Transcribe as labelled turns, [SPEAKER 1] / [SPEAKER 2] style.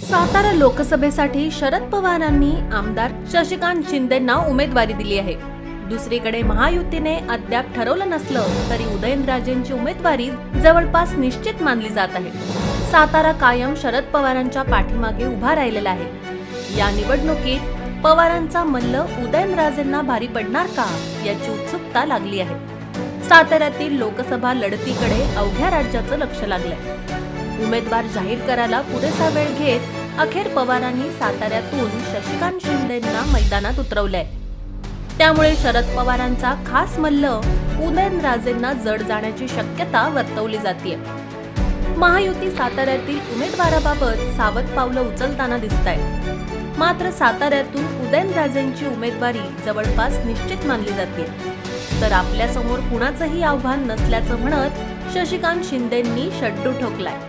[SPEAKER 1] सातारा लोकसभेसाठी शरद पवारांनी आमदार शशिकांत शिंदेंना उमेदवारी दिली आहे। दुसरीकडे महायुतीने अद्याप ठरवलं नसलं तरी उदयनराजेंची उमेदवारी जवळपास निश्चित मानली जात आहे। सातारा कायम शरद पवारांच्या पाठीमागे उभा राहिलेला आहे। या निवडणुकीत पवारांचा मल्ल उदयनराजेंना भारी पडणार का याची उत्सुकता लागली आहे। साताऱ्यातील लोकसभा लढतीकडे अवघ्या राज्याचं लक्ष लागलंय। उमेदवार जाहीर करायला पुरेसा वेळ घेत अखेर पवारांनी साताऱ्यातून शशिकांत शिंदेंना मैदानात उतरवलंय। त्यामुळे शरद पवारांचा खास मल्ल उदयनराजेंना जड जाण्याची शक्यता वर्तवली जाते। महायुती साताऱ्यातील उमेदवाराबाबत सावध पावलं उचलताना दिसतायत। मात्र साताऱ्यातून उदयनराजेंची उमेदवारी जवळपास निश्चित मानली जाते। तर आपल्या समोर कुणाचंही आव्हान नसल्याचं म्हणत शशिकांत शिंदेंनी शड्डू ठोकलाय।